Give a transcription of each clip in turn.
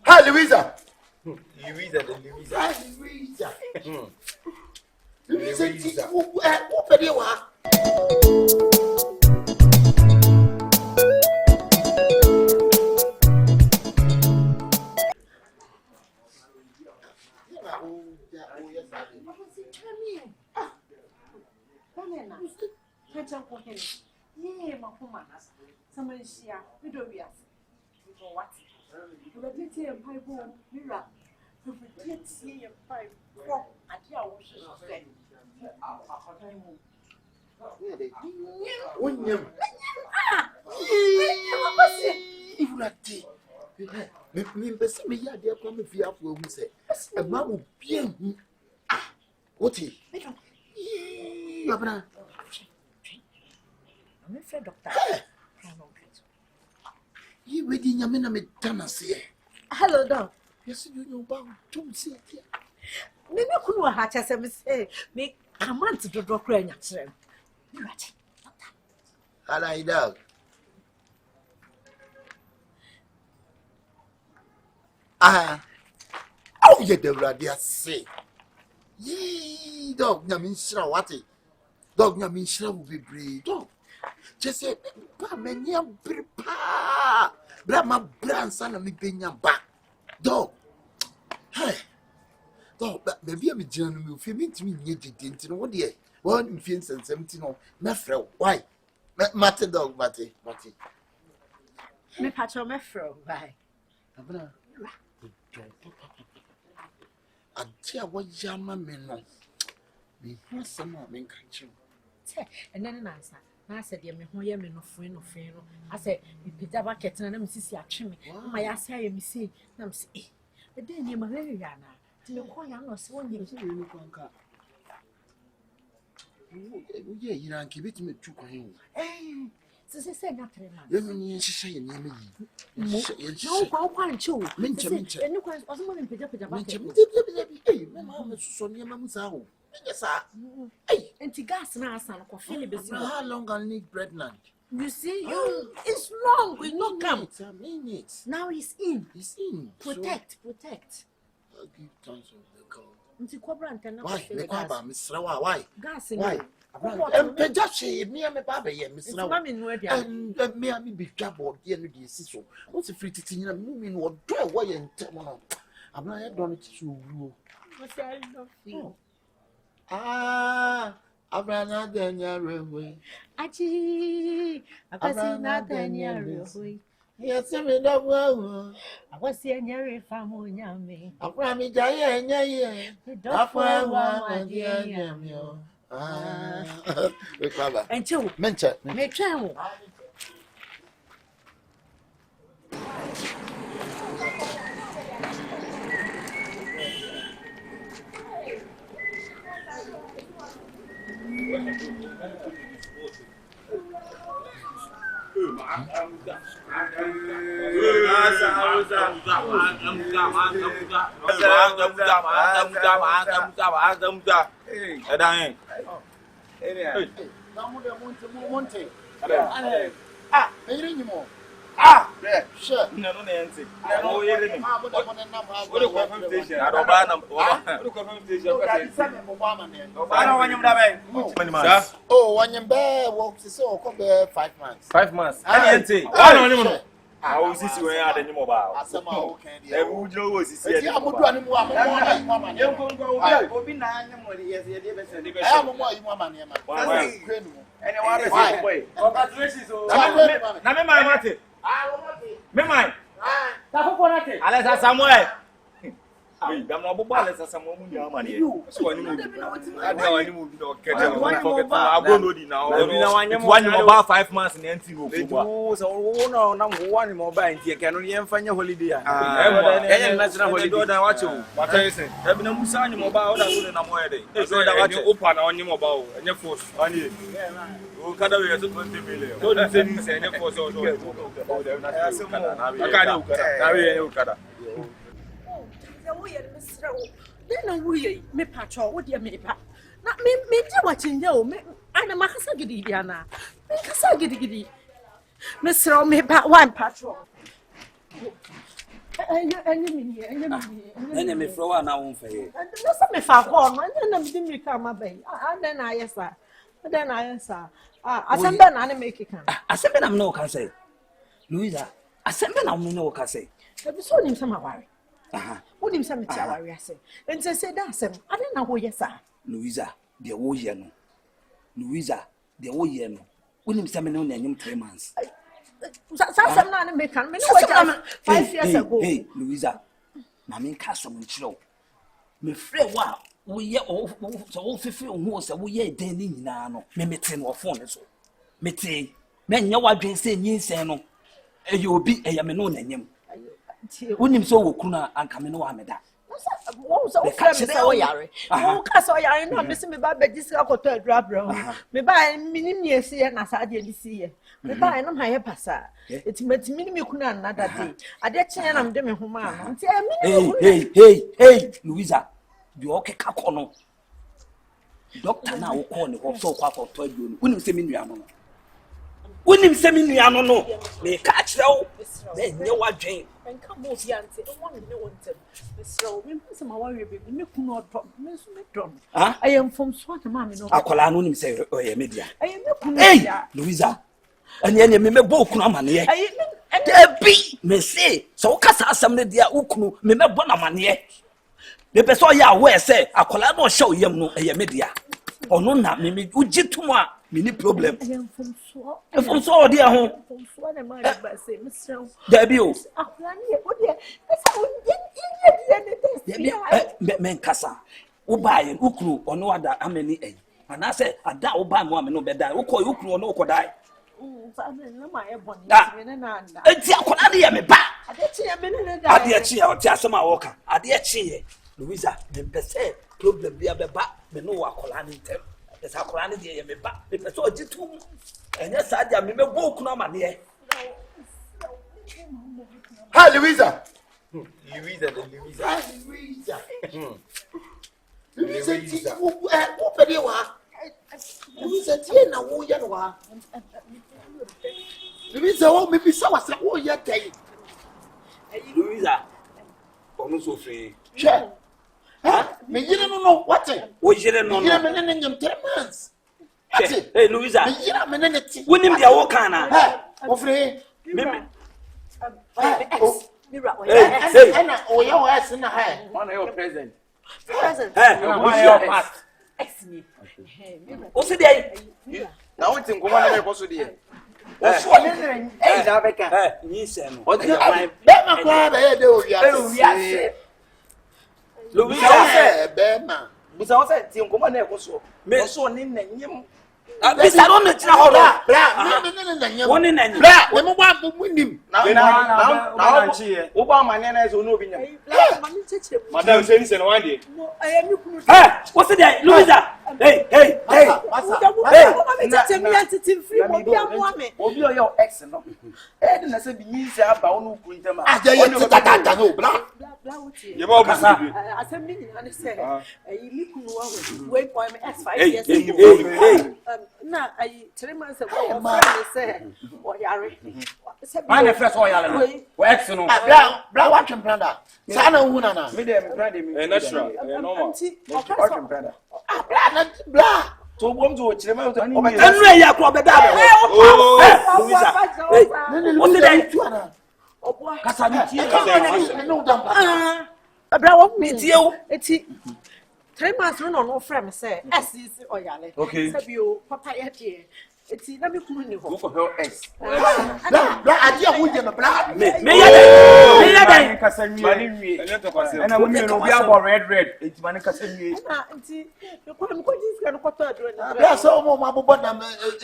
Hi, Louisa. Louisa. Hello, Doc. Yes, you know about don't see it. Me no kunu ha chese me say me command to draw kra nya kire. Me right. Hello, dog. Oh, yeah, the radio say. Yee, dog, Yamin Shra, what it? Dog, Yamin Shra will be brave. Dog, just say, Pamania, Bripa, Brahma, Branson, and me being your back. Dog, hey, dog, maybe I'm a gentleman. If you mean to me, you didn't know what dear. 117 or Mefro, why? Mate, dog, Mate. Me patcho me fro, bye. Until what Yama men know. Me, some more men catch you. And then answer. I said, "Dear me, who am no friend of friend." I said, "You pick up a cat and I'm sissy at me. My ass, I am see. I'm say, but then you're malaria now. To the corner, no so you really conquer. Yeah, you don't give it to me too. Eh, so they said nothing. You mean, she say, you mean, no, one, two. Mincha, and no one was more than pick up a bucket. Hey, Mamma, so near Mamma's house. Yes, sir. Hey, and to gas now, son, coffee, how long I need bread lunch? You see, it's long, we not come. I mean it. Now he's in. He's in. Protect. I'll give tons of the call. Why? The Quaba, Miss Rawa, why? Gas, why? And Pejashi, me and my baby, Miss Rawa, and me and me be troubled, the end of the season. What's the free teaching and moving or dry away and tell I'm not done it to you. I love you. Abrana Daniel Railway. Achi, Abasina Daniel Railway. Yes, I mean, I was seeing your family. Yammy. Abrami Jaya, yeah. That's why one, dear. And two, mention, make channel. Sure. No, Nancy. I oh, one in bear walks so come 5 months. 5 months. Auntie. I will see you where the mobile. As a mobile candy. I would know what is here. I'm going to go. I'll be 9 years. I am more you woman. Anyway, congratulations. Now, my Martin. Me mine. Unless I somewhere. Wait, I'm not about to some woman, your money. So I know any movie or get I go no now. One about 5 months in NT. So no, number one mobile. You can only find your holiday. National holiday. Watch you. What I say? Have no Musani mobile. That's what I'm wearing. So that you open on your mobile and your force. Who can have 20 million? Don't say any force or then we me patrol with your me pa. Not me watching you, me and a Mahasagidi Diana. Mahasagidi. Mr. Me pa one patrol. Enemy flow and I won't fail. And that's me far home, and then I'm doing me come a bay. And then I answer. Then I answer. I said, Ben, I make it come. I said, I'm no can say. Louisa, I said, Ben, I'm no can say. Have you saw him some worry? What him some worry, I say. And say, that's him. I don't know who yes, sir. Louisa, the old yen. Louisa, the old yen. William Salmon and 3 months. That's not make 5 years ago. Hey, Louisa, Mammy Castle and Show. Me free wow. We are all 50 who say we are daily now. Me 10 or 4 so. Me say, men, your wife say, you say no. You will be a Yamano name. Wouldn't so Kuna and Camino Ameda. What was all friends so yari? Oh, Castle, I know, Miss me by this hotel drop room. Me buy minimum see and as I did see. Me buy no higher passer. It's met minimum kuna another day. I did chain I'm doing human. Hey, Louisa. You okay, Cacono? Doctor now will call the so far for 12 years. Wouldn't say me, wouldn't say me, no. May catch though. Then you are Jane. And come over here and say, I want to know what so we must worry, baby. You could not drop Miss Macdon. I am from Swat, Mammy. No, I call Anonym say, oh, yeah, media. I am hey, Louisa. And then you may both come on here. I be, may say, so Cassa, some dear Ukunu, may not bona money. The person ya where say I call no show you no a media. Or no na me uji tuma mini problem. I am from so dear home. From so am I by say Mr. Debut. Men Cassa. Ubai Ukru or no other ameni egg. And I say a da uba woman no better. Who call Ukru or no could die. It's a Conadia me back. I did cheer or Tiasama Walker. I did cheer. Louisa, the best problem be a back, me no Colani tell. There's a Colani dear me back, if I saw it too. And yes, I am me walk no man here. Hi, Louisa. Louisa. Louisa, open you are. Louisa, Tina, who you are. Louisa, oh, maybe so was a whole year day. Louisa, almost so free. Sure. Me, you don't know what you don't know. You're in 10 months. Hey, Louisa, when you are walking, oh, your ass in the hand. One of your present. What's the day? Now it's in Command Bosso dear. What's one in there? What's Louisa, Bema. Without that, Tim Command also. Me so in him. I don't know. One in and black. When we want to win him. Now, Obama Nana is no opinion. Madame James and one day. What's the day, Louisa? Hey. Your ex, no. And I said, you say about no print them. I tell you that no black. You won't be I said, I said, wait for me as 5 years. Now, I 3 months ago, I said, what Yari? My first oil, wax, no, black watching planter. Sana Wunana, medium, natural, normal. Black. So, one to which remember the Louisa. What's the day? It's you. It's 3 months run on no frame, say, as is Oyale. Okay. You, Papa, It's not me coming Go for her S. Bra idea who you no bra. Me ya Kasa nwie. And I'm going to be about red. It's man kasa nwie. Auntie, you come go this can go to Bra so mo mabobọ na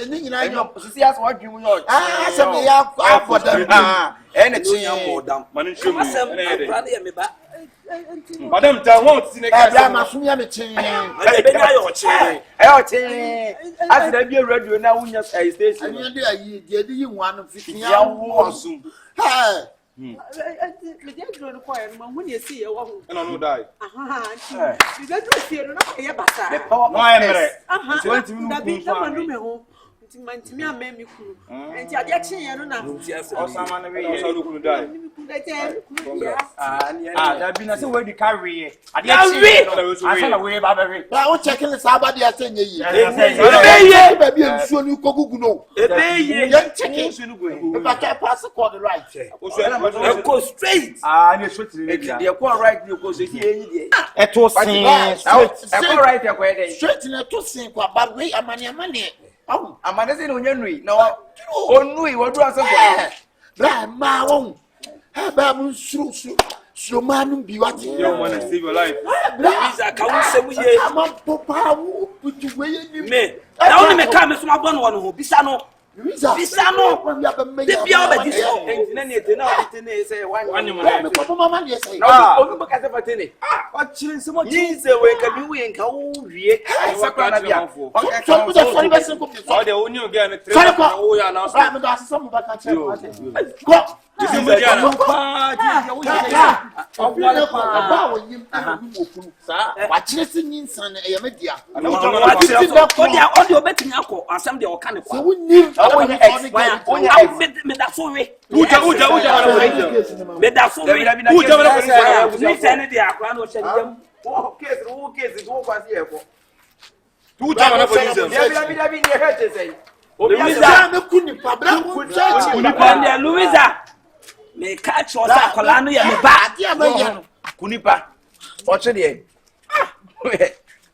eni nyina yo. See as what you know. Ah, say me ya for them. And it's your dam. Man show me. me ba. Madam tell what see Eh bra ma so ya me chin. Ayo che. As there be a radio na wunya station. Ani dey ayi dey dey yin wan fitin Ya wo asum. Ha. me dey do no choir no when you see you wo. And no die. You dey do see no na e basa. No I mere. 20 minutes na me ho. Mantimi amemi kuru. Enti ade action ye no na. Osama na we ye. Osama kunu die. That be na say we di carry ye. Ade action. Asa na we ba be. Ba wo checking the sabadi asenye yi. Ebeye. Ba bi nsuo ni kogugu no. Ebeye. Ye checking nsuo ni go. If I can pass call the right. Go straight. Ni straight ni dia. Dey go right dey go so see eyi dey. Eto sin. Straight right e ko e dey. Straight na to sin kwa ba we amane. Amanese no nyanui na onui wodu asefo. Bra ma won. Ha ba mun suru manu bi wati. You want to save your life. Visa ka wo semu ye. Ama popa wu putu we ni. Me. Na woni me ka me so mabɔ no no ho bisa no. Bisa no. De bia obedi so. Entina ni ete na obedi ne say wanyo mo. Me ko mama ni say. Na onu baka se fatene. Wa chiri nsemo chi. Yin se we ka bi we nka wo wie. Sa kwa na bia. So mu da sorry be sen ko bi. So de oni o ga me tre. Sorry ko. Wo ya na so. Bra me da asesa mu baka che. Ko. Isi mu dia na. Pa di wo ye. Ba wo yim wo kunu. Sa wa chire si nyinsan na e me dia. Wa chiri so. Odi obetimi akọ asem de o ka ne kwa. So wonnim me da so we. Uja Me da so we. Ni se ne de akwa na o hye dem. Case wo kwasi e ko. Uja na police. Dabi ni hete say. Louisa me kuni pa bra kuni Louisa. Me catch us akola no ye me ba. dia ma ya. Kunipa. Oche de.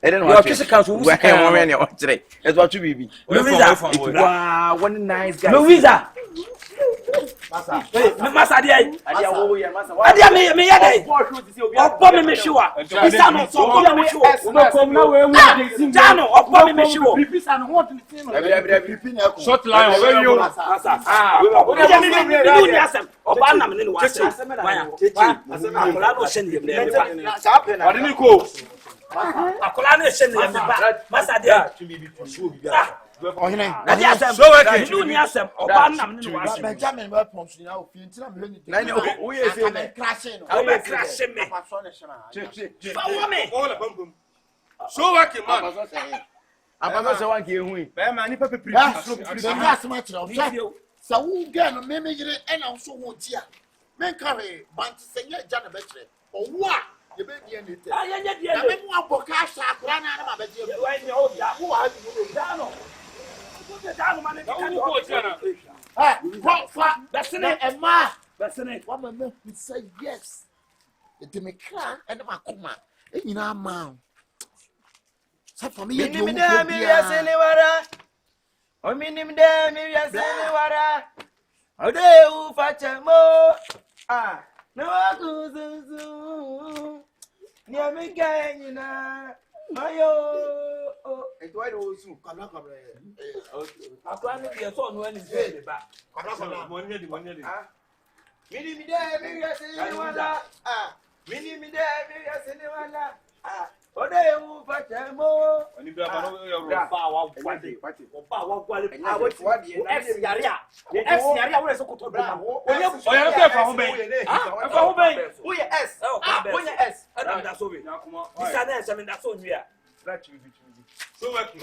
Your physical so we can worry any oche. It's what you be. Louisa. Wow, one nice guy. Louisa. Masa. Me masa dia. Adia wo ya masa. Adia me ya dai. Opo me shiwa. Bisa no so opo me shiwa. No come na we mu. Jano opo me shiwa. Bisa no what ni tin no. Pipi na ko. Short line where you. Masa. We ni asem. Oba na me ni wa asem. Wanya. Akola no hye ni me ba. Ade ni ko. Akola no hye ni me ba. Masa dia. Ohine. Ade asem. So working. You ni asem. Oba na me ni wa asem. Benjamin we pomps ni o fi ntina me ni. Na ni o ye se me. Crashing no. Oba crash me. Papa so ne shema. Follow me. So working man. Ababa se wan ke hu. Be man ni pepe pri. Be ma asema kire o. Sa wu ga no me yire e na so ho ti a. Men kare bant senye ja na be kire. Owu a ye be die ni te. Ah, ye die. Na me mu aboka sha akura na na ma be die. Why me o ya? Wo ha di wo. Jano. Jano man ni kan Ko tiana. Ha, fa. Besene. Emma. Besene. Wa ma me say yes. E me kra e na makoma. E nyina ma. Sa family Minim da mi yase ni wara. O minim da mi yase ni wara. Ode u fachamo. No akuzuzu. Ni amika nyina. Ayo. Eto wa do su. Kana kabra. Akwa ni ye so no ani se ba. Kana. Monye di. Minim da mi yase ni wara. Minim da mi yase ni wara. Ode u fachamo. Oni bia ma no yo ro. Fa wa gwale. Oba wa gwale. Ah wo ti. Ex yare a. Ex yare a wo so koto bra. Oya ke fa ho ben. Fa ho ben. Wo ye S. Wo ye S. Adam da so we. Bisa na se me da so nwi a. So working.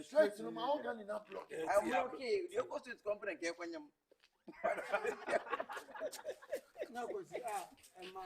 Straight to my organ in that block. I'm okay. You go to company ke kwanyam. Na go si Emma.